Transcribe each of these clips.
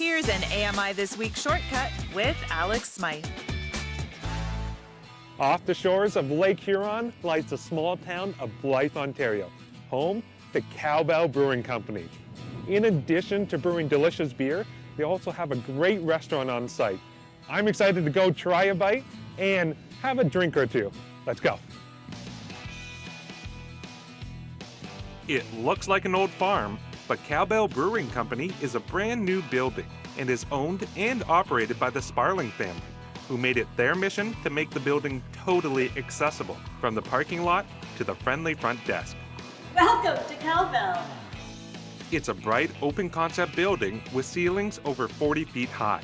Here's an AMI This Week shortcut with Alex Smyth. Off the shores of Lake Huron lies the small town of Blyth, Ontario, home to Cowbell Brewing Company. In addition to brewing delicious beer, they also have a great restaurant on site. I'm excited to go try a bite and have a drink or two. Let's go. It looks like an old farm, but Cowbell Brewing Company is a brand new building and is owned and operated by the Sparling family, who made it their mission to make the building totally accessible, from the parking lot to the friendly front desk. Welcome to Cowbell. It's a bright, open-concept building with ceilings over 40 feet high.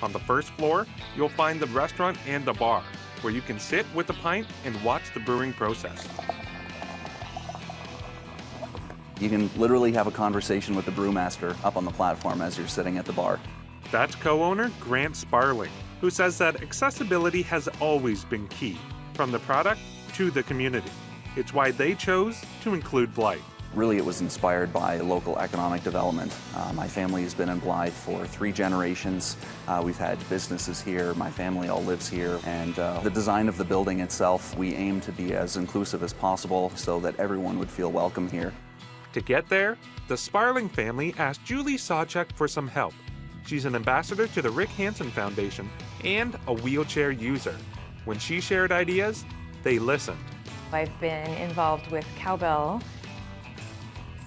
On the first floor, you'll find the restaurant and the bar, where you can sit with a pint and watch the brewing process. You can literally have a conversation with the brewmaster up on the platform as you're sitting at the bar. That's co-owner Grant Sparling, who says that accessibility has always been key, from the product to the community. It's why they chose to include Blyth. Really, it was inspired by local economic development. My family has been in Blyth for 3 generations. We've had businesses here. My family all lives here. And the design of the building itself, we aim to be as inclusive as possible so that everyone would feel welcome here. To get there, the Sparling family asked Julie Sawchuk for some help. She's an ambassador to the Rick Hansen Foundation and a wheelchair user. When she shared ideas, they listened. I've been involved with Cowbell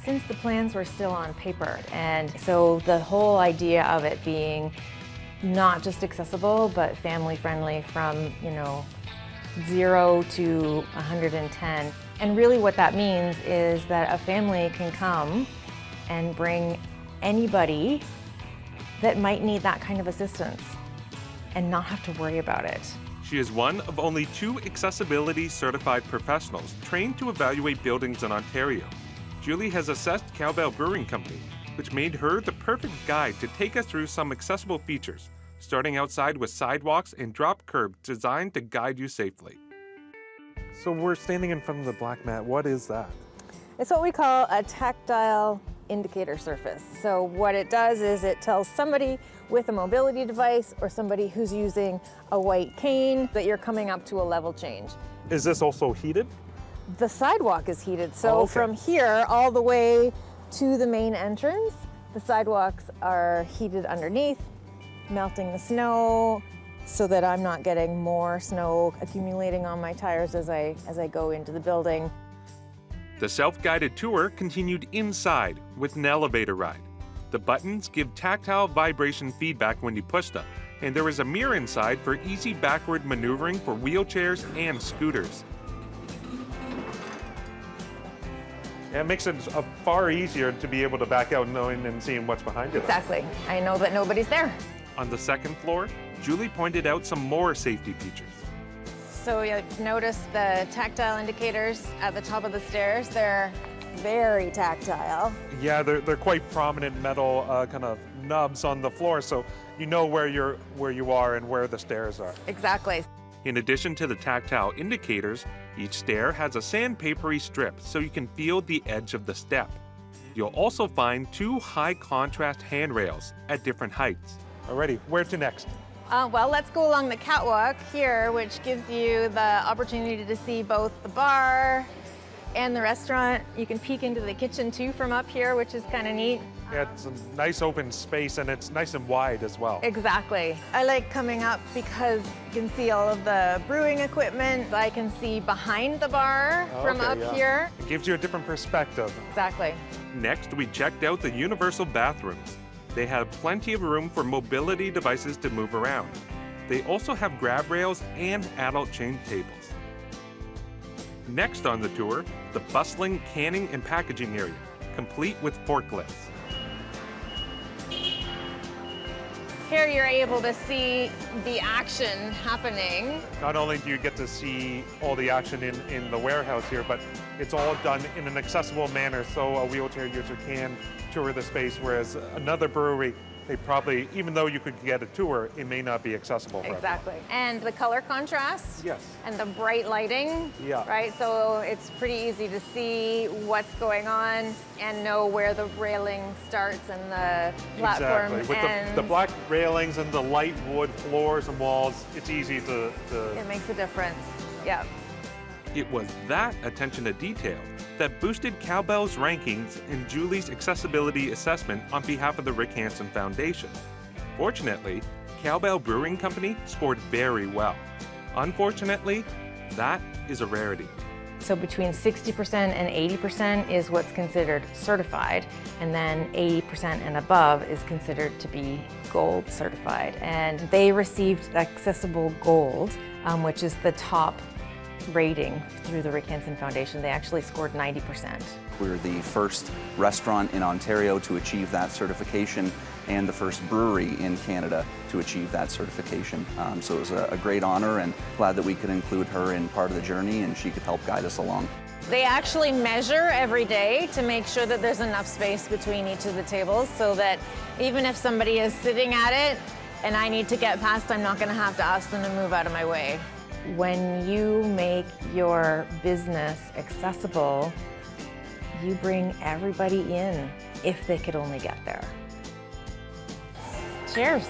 since the plans were still on paper. And so the whole idea of it being not just accessible, but family friendly from, 0 to 110. And really what that means is that a family can come and bring anybody that might need that kind of assistance and not have to worry about it. She is one of only 2 accessibility certified professionals trained to evaluate buildings in Ontario. Julie has assessed Cowbell Brewing Company, which made her the perfect guide to take us through some accessible features, starting outside with sidewalks and drop curbs designed to guide you safely. So we're standing in front of the black mat. What is that? It's what we call a tactile indicator surface. So what it does is it tells somebody with a mobility device or somebody who's using a white cane that you're coming up to a level change. Is this also heated? The sidewalk is heated. So okay. From here all the way to the main entrance, the sidewalks are heated underneath, melting the snow so that I'm not getting more snow accumulating on my tires as I go into the building. The self-guided tour continued inside with an elevator ride. The buttons give tactile vibration feedback when you push them, and there is a mirror inside for easy backward maneuvering for wheelchairs and scooters. Yeah, it makes it far easier to be able to back out knowing and seeing what's behind you. Exactly. I know that nobody's there. On the second floor, Julie pointed out some more safety features. So you notice the tactile indicators at the top of the stairs. They're very tactile. Yeah, they're quite prominent metal kind of nubs on the floor, so you know where you are and where the stairs are. Exactly. In addition to the tactile indicators, each stair has a sandpapery strip so you can feel the edge of the step. You'll also find 2 high contrast handrails at different heights. Alrighty, where to next? Well, let's go along the catwalk here, which gives you the opportunity to see both the bar and the restaurant. You can peek into the kitchen too from up here, which is kind of neat. Yeah, it's a nice open space and it's nice and wide as well. Exactly. I like coming up because you can see all of the brewing equipment. I can see behind the bar from up here. It gives you a different perspective. Exactly. Next, we checked out the universal bathrooms. They have plenty of room for mobility devices to move around. They also have grab rails and adult change tables. Next on the tour, the bustling canning and packaging area, complete with forklifts. Here you're able to see the action happening. Not only do you get to see all the action in the warehouse here, but it's all done in an accessible manner so a wheelchair user can tour the space, whereas another brewery, they probably, even though you could get a tour, it may not be accessible for Exactly. And the color contrast. Yes. And the bright lighting. Yeah. Right? So it's pretty easy to see what's going on and know where the railing starts and the platform Exactly. With ends. the black railings and the light wood floors and walls, it's easy to... It makes a difference. Yeah. It was that attention to detail that boosted Cowbell's rankings in Julie's accessibility assessment on behalf of the Rick Hansen Foundation. Fortunately, Cowbell Brewing Company scored very well. Unfortunately, that is a rarity. So between 60% and 80% is what's considered certified, and then 80% and above is considered to be gold certified. And they received Accessible Gold, which is the top rating through the Rick Hansen Foundation. They actually scored 90%. We're the first restaurant in Ontario to achieve that certification and the first brewery in Canada to achieve that certification. So it was a great honor, and glad that we could include her in part of the journey and she could help guide us along. They actually measure every day to make sure that there's enough space between each of the tables so that even if somebody is sitting at it and I need to get past, I'm not going to have to ask them to move out of my way. When you make your business accessible, you bring everybody in if they could only get there. Cheers.